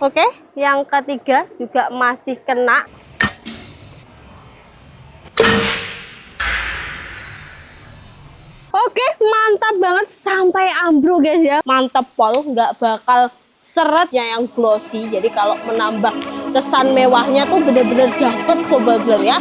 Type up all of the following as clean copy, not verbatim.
Oke, yang ketiga juga masih kena. Oke, mantap banget sampai ambruk guys ya. Mantap pol, nggak bakal seretnya yang glossy. Jadi kalau menambah kesan mewahnya tuh bener-bener dapet sobat blur ya.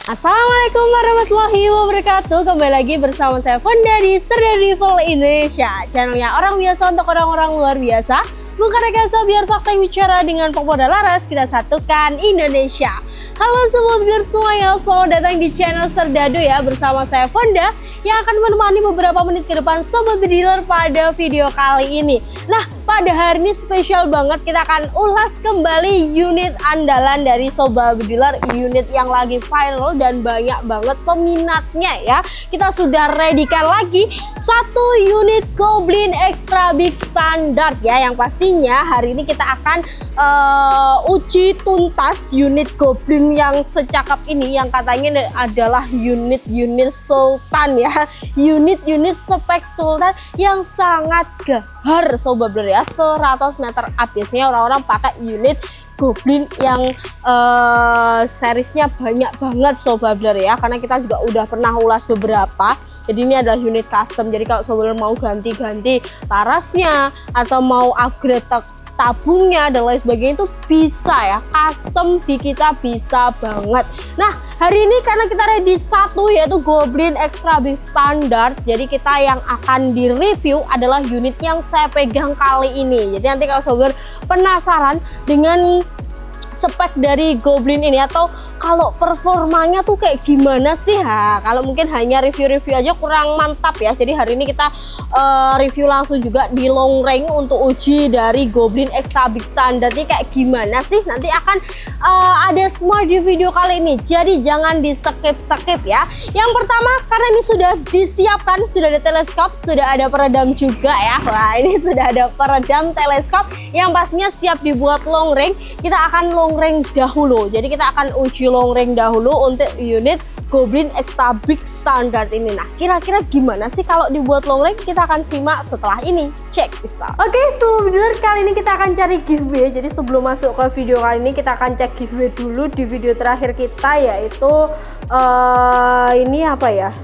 Assalamualaikum warahmatullahi wabarakatuh. Kembali lagi bersama saya Fonda di Serda Rival Indonesia, channelnya orang biasa untuk orang-orang luar biasa. Bukan rekayasa, biar fakta yang bicara dengan pemodal laras kita satukan Indonesia. Halo sobat dealer semuanya, selamat datang di channel Serdadu ya. Bersama saya Fonda yang akan menemani beberapa menit ke depan sobat dealer pada video kali ini. Nah, pada hari ini spesial banget, kita akan ulas kembali unit andalan dari sobat dealer, unit yang lagi viral dan banyak banget peminatnya ya. Kita sudah readykan lagi satu unit Goblin Extra Big Standard ya, yang pastinya hari ini kita akan uji tuntas unit Goblin yang secakap ini, yang katanya adalah unit-unit Sultan ya, unit-unit spek Sultan yang sangat gahar sobat dealer ya, 100 meter up. Biasanya orang-orang pakai unit Goblin yang seriesnya banyak banget sobat dealer ya, karena kita juga udah pernah ulas beberapa. Jadi ini adalah unit custom, jadi kalau sobat dealer mau ganti-ganti larasnya atau mau upgrade tabungnya dan lain sebagainya itu bisa ya, custom di kita bisa banget. Nah, hari ini karena kita ready satu yaitu Goblin Extra Big Standard, jadi kita yang akan direview adalah unit yang saya pegang kali ini. Jadi nanti kalau sobat penasaran dengan spek dari Goblin ini atau kalau performanya tuh kayak gimana sih, kalau mungkin hanya review-review aja kurang mantap ya. Jadi hari ini kita review langsung juga di long range untuk uji dari Goblin Extra Big Standard ini kayak gimana sih, nanti akan ada semua di video kali ini, jadi jangan di skip ya. Yang pertama, karena ini sudah disiapkan, sudah ada teleskop, sudah ada peredam juga ya. Wah, ini sudah ada peredam teleskop yang pastinya siap dibuat long range. Kita akan long range dahulu, jadi kita akan uji long range dahulu untuk unit Goblin Extra Big Standard ini. Nah, kira-kira gimana sih kalau dibuat long range? Kita akan simak setelah ini. Check this out. Oke, sobat dealer, kali ini kita akan cari giveaway. Jadi sebelum masuk ke video kali ini, kita akan cek giveaway dulu di video terakhir kita, yaitu ini apa ya?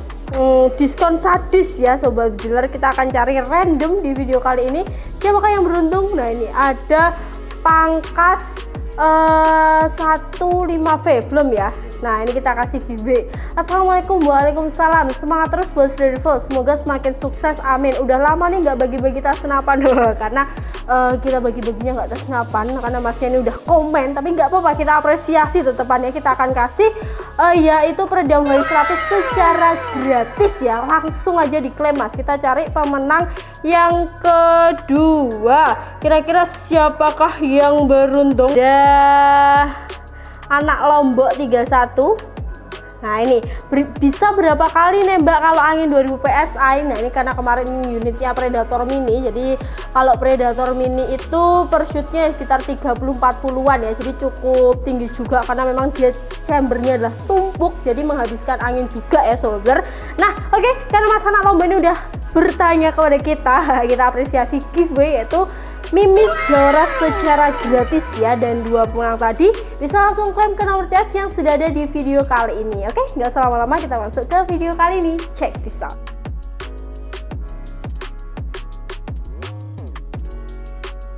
Diskon sadis ya sobat dealer. Kita akan cari random di video kali ini. Siapakah yang beruntung? Nah, ini ada Pangkas 15V belum ya. Nah, ini kita kasih giveaway. Assalamualaikum, waalaikumsalam. Semangat terus buat Rival, semoga semakin sukses, amin. Udah lama nih nggak bagi-bagi tas senapan karena kita bagi-baginya nggak tas senapan karena masnya ini udah komen, tapi nggak apa-apa, kita apresiasi tetepannya. Kita akan kasih yaitu peredam High 100 secara gratis ya, langsung aja diklaim mas. Kita cari pemenang yang kedua, kira-kira siapakah yang beruntung? Anak Lombok 31. Nah, ini bisa berapa kali nembak kalau angin 2000 PSI. Nah, ini karena kemarin unitnya Predator Mini, jadi kalau Predator Mini itu per shootnya sekitar 30-40an ya, jadi cukup tinggi juga karena memang dia chambernya adalah tumpuk, jadi menghabiskan angin juga ya sobat. Nah, oke, karena Mas Anak Lombok ini udah bertanya kepada kita apresiasi giveaway yaitu Mimis Joras secara gratis ya, dan dua pemenang tadi bisa langsung klaim ke nomor cash yang sudah ada di video kali ini. Oke, nggak usah lama-lama, kita masuk ke video kali ini. Check this out.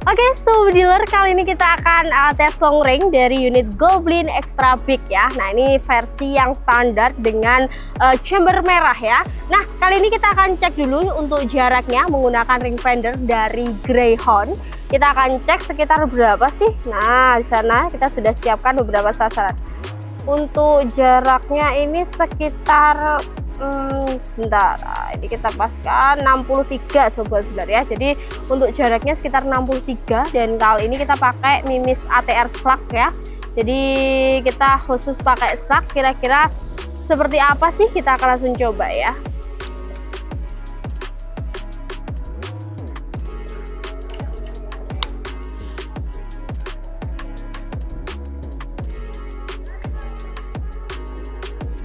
Oke, Sobat Dealer, kali ini kita akan tes long range dari unit Goblin Extra Big ya. Nah, ini versi yang standar dengan chamber merah ya. Nah, kali ini kita akan cek dulu untuk jaraknya menggunakan ring finder dari Greyhound. Kita akan cek sekitar berapa sih. Nah, di sana kita sudah siapkan beberapa sasaran. Untuk jaraknya ini sekitar sebentar, ini kita paskan 63 Sobat Dealer ya. Jadi untuk jaraknya sekitar 63, dan kali ini kita pakai mimis ATR slug ya. Jadi kita khusus pakai slug. Kira-kira seperti apa sih, kita akan langsung coba ya.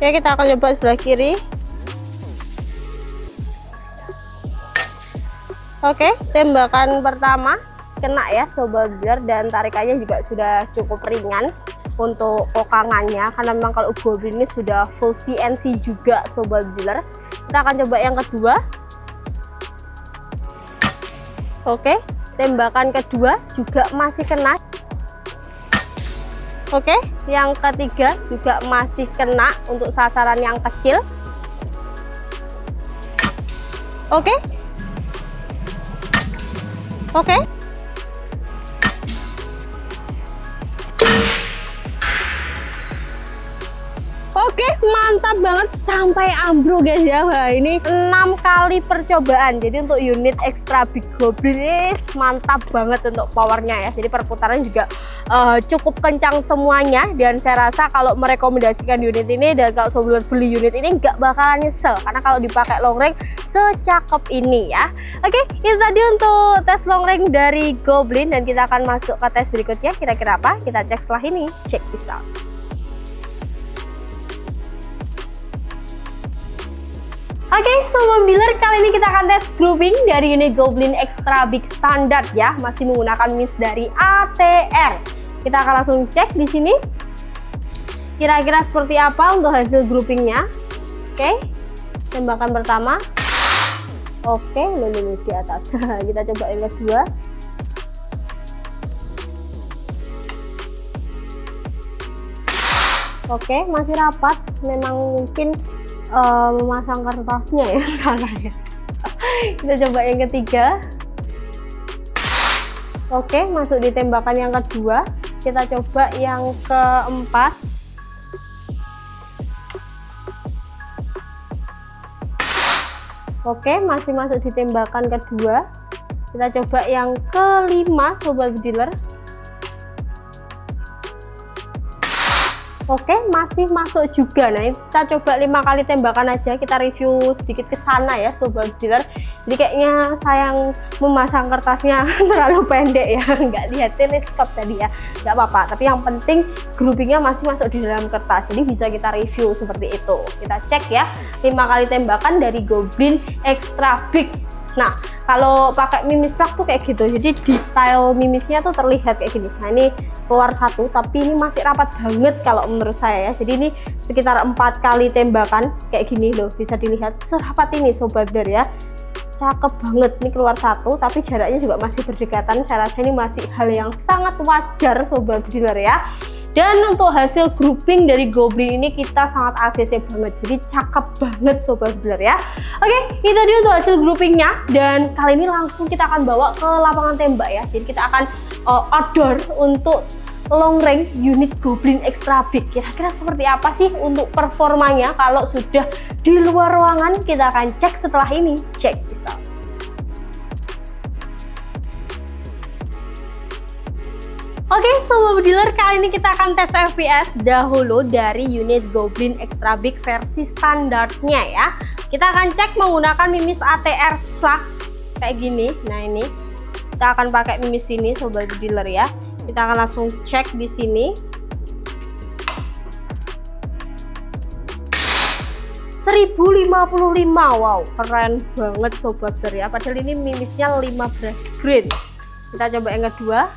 Ya, kita akan coba sebelah kiri. Oke, tembakan pertama kena ya Sobat Dealer, dan tarikannya juga sudah cukup ringan untuk kokangannya, karena memang kalau Goblin ini sudah full CNC juga Sobat Dealer. Kita akan coba yang kedua. Oke, tembakan kedua juga masih kena. Oke, yang ketiga juga masih kena untuk sasaran yang kecil. Oke. Oke. Oke, mantap banget sampai ambruk guys ya. Wah, ini 6 kali percobaan. Jadi untuk unit Extra Big Goblin ini mantap banget untuk powernya ya. Jadi perputaran juga cukup kencang semuanya, dan saya rasa kalau merekomendasikan unit ini, dan kalau Sobat beli unit ini nggak bakalan nyesel, karena kalau dipakai long range secakep ini ya. Oke, itu tadi untuk tes long range dari Goblin, dan kita akan masuk ke tes berikutnya. Kira-kira apa? Kita cek setelah ini. Check this out. Oke, Sobat Dealer, kali ini kita akan tes grouping dari unit Goblin Extra Big Standard ya, masih menggunakan mimis dari ATR. Kita akan langsung cek di sini. Kira-kira seperti apa untuk hasil groupingnya? Oke, tembakan pertama. Oke, lulus di atas. Kita coba yang kedua. Oke, masih rapat. Memang mungkin memasang kertasnya ya salah ya. Kita coba yang ketiga. Oke, masuk di tembakan yang kedua. Kita coba yang keempat. Oke, masih masuk di tembakan kedua. Kita coba yang kelima Sobat Dealer. Oke, masih masuk juga. Nah, kita coba 5 kali tembakan aja. Kita review sedikit ke sana ya Sobat Dealer. Jadi kayaknya sayang memasang kertasnya terlalu pendek ya, nggak lihat teleskop tadi ya. Nggak apa-apa, tapi yang penting groupingnya masih masuk di dalam kertas, jadi bisa kita review seperti itu. Kita cek ya, 5 kali tembakan dari Goblin Extra Big. Nah, kalau pakai mimis slug tuh kayak gitu, jadi detail mimisnya tuh terlihat kayak gini. Nah, ini keluar satu, tapi ini masih rapat banget kalau menurut saya ya. Jadi ini sekitar 4 kali tembakan kayak gini loh, bisa dilihat serapat ini Sobat Dealer ya. Cakep banget, ini keluar satu, tapi jaraknya juga masih berdekatan. Saya rasa ini masih hal yang sangat wajar Sobat Dealer ya. Dan untuk hasil grouping dari Goblin ini kita sangat ACC banget, jadi cakep banget Sobat Dealer ya. Oke, itu dia untuk hasil groupingnya, dan kali ini langsung kita akan bawa ke lapangan tembak ya. Jadi kita akan outdoor untuk long range unit Goblin Extra Big. Kira-kira seperti apa sih untuk performanya kalau sudah di luar ruangan? Kita akan cek setelah ini. Check this out. Oke, Sobat Dealer, kali ini kita akan tes FPS dahulu dari unit Goblin Extra Big versi standarnya ya. Kita akan cek menggunakan mimis ATR slug kayak gini. Nah, ini kita akan pakai mimis ini Sobat Dealer ya. Kita akan langsung cek di sini. 1055, wow, keren banget Sobat Dealer ya. Padahal ini mimisnya 15 grain. Kita coba yang kedua.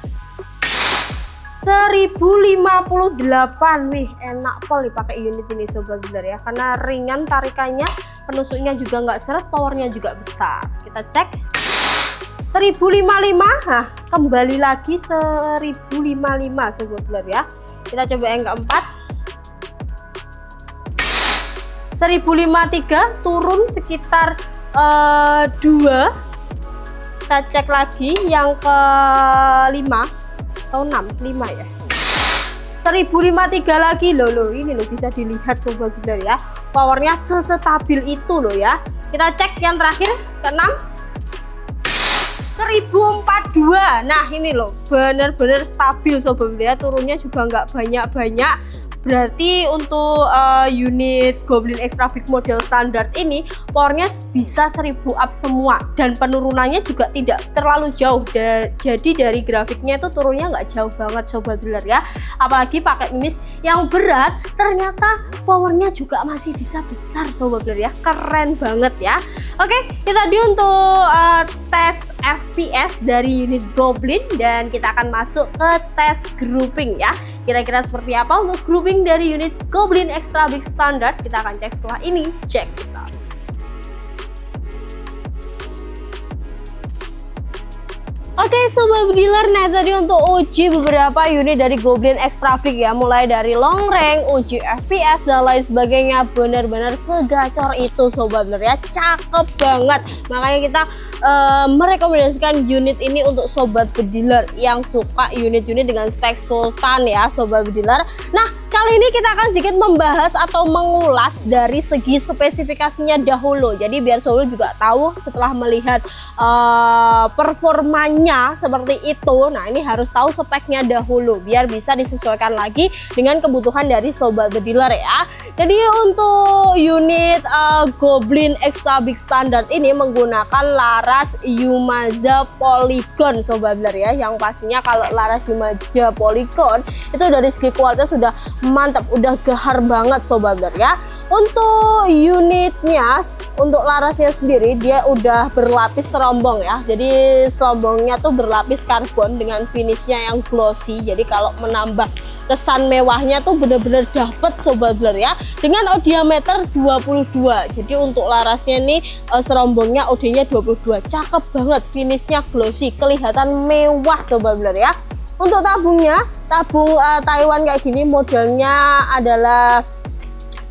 1058, wih enak pol dipakai unit ini Sobat Dealer ya, karena ringan tarikannya, penusuknya juga nggak seret, powernya juga besar. Kita cek 1055. Nah, kembali lagi 1055 sobat dealer ya. Kita coba yang keempat. 1053 turun sekitar 2. Kita cek lagi yang ke-5 atau 6, 5 ya. 1053 lagi loh, ini loh bisa dilihat sobat dealer ya. Powernya sestabil itu loh ya. Kita cek yang terakhir ke-6. 1042. Nah ini loh bener-bener stabil sobat dealer ya. Turunnya juga nggak banyak-banyak. Berarti untuk unit Goblin Extra Big model standar ini powernya bisa 1000 up semua dan penurunannya juga tidak terlalu jauh. Jadi dari grafiknya itu turunnya nggak jauh banget sobat dealer ya. Apalagi pakai mimis yang berat, ternyata powernya juga masih bisa besar sobat dealer ya. Keren banget ya. Oke, itu tadi untuk tes FPS dari unit Goblin, dan kita akan masuk ke tes grouping ya. Kira-kira seperti apa untuk grouping dari unit Goblin Extra Big Standard, kita akan cek setelah ini. Check this out. Oke sobat dealer, nah tadi untuk uji beberapa unit dari Goblin Extra Big ya, mulai dari long range, uji FPS dan lain sebagainya, benar-benar segacor itu sobat dealer ya, cakep banget. Makanya kita merekomendasikan unit ini untuk sobat dealer yang suka unit-unit dengan spek sultan ya sobat dealer. Nah kali ini kita akan sedikit membahas atau mengulas dari segi spesifikasinya dahulu. Jadi biar sobat juga tahu setelah melihat performanya seperti itu. Nah ini harus tahu speknya dahulu biar bisa disesuaikan lagi dengan kebutuhan dari sobat dealer ya. Jadi untuk unit Goblin Extra Big Standard ini menggunakan laras Yumaza Polygon sobat dealer ya. Yang pastinya kalau laras Yumaza Polygon itu dari segi kualitas sudah mantap, udah gahar banget sobat dealer ya. Untuk unitnya, untuk larasnya sendiri dia udah berlapis serombong ya. Jadi serombongnya tuh berlapis karbon dengan finishnya yang glossy. Jadi kalau menambah kesan mewahnya tuh bener-bener dapet sobat dealer ya. Dengan diameter 22. Jadi untuk larasnya nih serombongnya OD-nya 22. Cakep banget, finishnya glossy, kelihatan mewah sobat dealer ya. Untuk tabungnya, tabung Taiwan kayak gini, modelnya adalah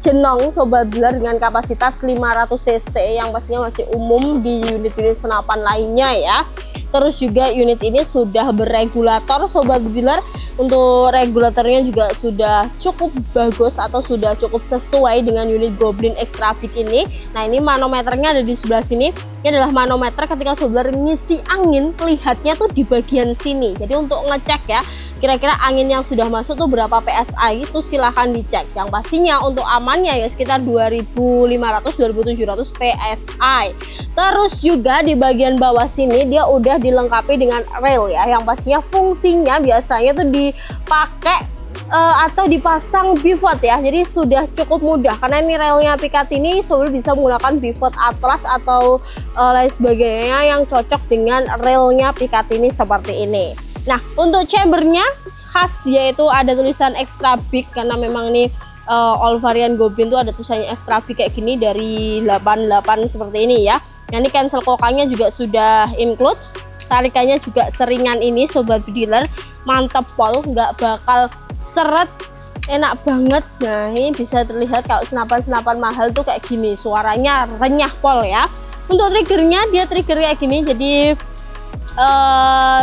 Jenong sobat dealer dengan kapasitas 500 cc yang pastinya masih umum di unit-unit senapan lainnya ya. Terus juga unit ini sudah berregulator sobat dealer. Untuk regulatornya juga sudah cukup bagus atau sudah cukup sesuai dengan unit Goblin Extra Big ini. Nah ini manometernya ada di sebelah sini. Ini adalah manometer ketika sobat ngisi angin, lihatnya tuh di bagian sini. Jadi untuk ngecek ya kira-kira angin yang sudah masuk tuh berapa PSI, itu silahkan dicek. Yang pastinya untuk amannya ya sekitar 2500-2700 PSI. Terus juga di bagian bawah sini dia udah dilengkapi dengan rail ya, yang pastinya fungsinya biasanya tuh dipakai atau dipasang pivot ya. Jadi sudah cukup mudah karena ini railnya Picat ini sobat bisa menggunakan pivot atlas atau lain sebagainya yang cocok dengan railnya Picat ini seperti ini. Nah untuk chambernya khas yaitu ada tulisan Extra Big karena memang ini all varian Goblin tuh ada tulisannya Extra Big kayak gini dari 88 seperti ini ya. Nah ini cancel kokangnya juga sudah include, tarikannya juga seringan ini sobat dealer, mantap pol, nggak bakal seret, enak banget. Nah ini bisa terlihat kalau senapan-senapan mahal tuh kayak gini, suaranya renyah pol ya. Untuk triggernya dia trigger kayak gini, jadi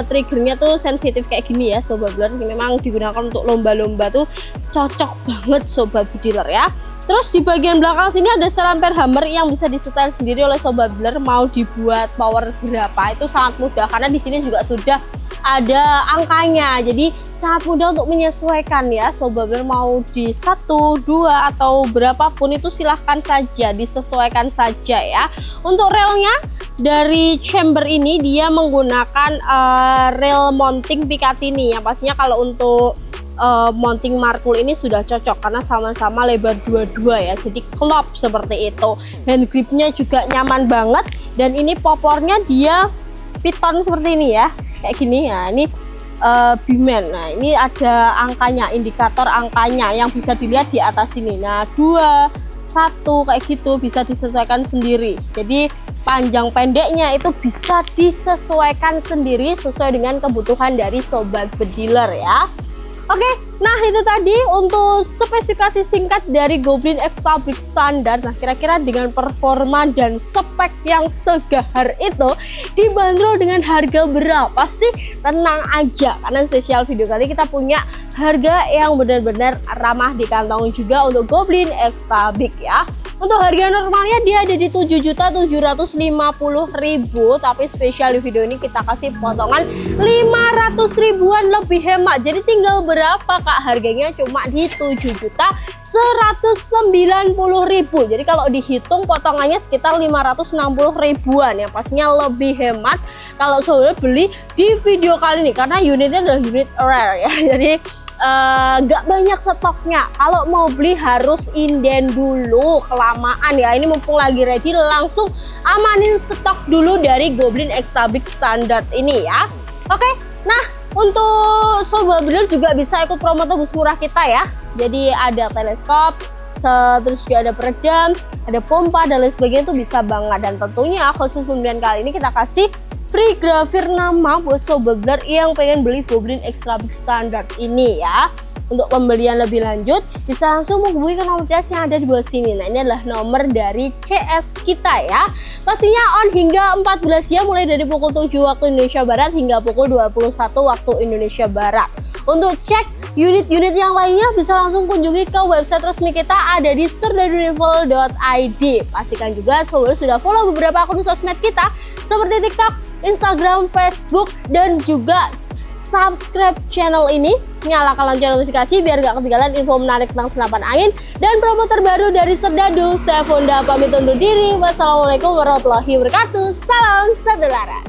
triggernya tuh sensitif kayak gini ya sobat dealer. Memang digunakan untuk lomba-lomba tuh cocok banget sobat dealer ya. Terus di bagian belakang sini ada setel ampere hammer yang bisa disetel sendiri oleh sobat dealer. Mau dibuat power berapa itu sangat mudah karena di sini juga sudah ada angkanya. Jadi sangat mudah untuk menyesuaikan ya sobat dealer, mau di 1, 2 atau berapapun itu silahkan saja disesuaikan saja ya. Untuk relnya dari chamber ini dia menggunakan rail mounting Picat ini yang pastinya kalau untuk mounting markul ini sudah cocok karena sama-sama lebar 22 ya, jadi klop seperti itu. Hand gripnya juga nyaman banget dan ini popornya dia piton seperti ini ya, kayak gini ya. Ini Bimen. Nah ini ada angkanya, indikator angkanya yang bisa dilihat di atas sini. Nah 2, 1 kayak gitu bisa disesuaikan sendiri. Jadi panjang pendeknya itu bisa disesuaikan sendiri sesuai dengan kebutuhan dari sobat bediler ya. Oke, nah itu tadi untuk spesifikasi singkat dari Goblin Extra Big Standard. Nah kira-kira dengan performa dan spek yang segahar itu dibanderol dengan harga berapa sih? Tenang aja, karena spesial video kali kita punya harga yang benar-benar ramah di kantong juga untuk Goblin Extra Big ya. Untuk harga normalnya dia ada di 7.750.000, tapi spesial di video ini kita kasih potongan 500 ribuan lebih hemat. Jadi tinggal berapa Kak? Harganya cuma di 7.190.000. Jadi kalau dihitung potongannya sekitar 560 ribuan, yang pastinya lebih hemat kalau saudara beli di video kali ini karena unitnya adalah unit rare ya. Jadi gak banyak stoknya. Kalau mau beli harus inden dulu, kelamaan ya. Ini mumpung lagi ready, langsung amanin stok dulu dari Goblin Extra Big Standard ini ya. Oke, nah untuk sobat bediler juga bisa ikut promo tebus murah kita ya. Jadi ada teleskop, terus juga ada peredam, ada pompa dan lain sebagainya, itu bisa banget. Dan tentunya khusus pembelian kali ini kita kasih free grafir nama buat sobat bediler yang pengen beli Goblin Extra Big Standard ini ya. Untuk pembelian lebih lanjut bisa langsung menghubungi ke nomor CS yang ada di bawah sini. Nah ini adalah nomor dari CS kita ya. Pastinya on hingga 14 jam mulai dari pukul 7 waktu Indonesia Barat hingga pukul 21 waktu Indonesia Barat. Untuk cek unit-unit yang lainnya bisa langsung kunjungi ke website resmi kita, ada di serdadurival.id. Pastikan juga sobat sudah follow beberapa akun sosmed kita seperti TikTok, Instagram, Facebook, dan juga subscribe channel ini, nyalakan lonceng notifikasi biar gak ketinggalan info menarik tentang senapan angin dan promo terbaru dari Serdadu. Saya Fonda pamit undur diri. Wassalamualaikum warahmatullahi wabarakatuh. Salam satu laras.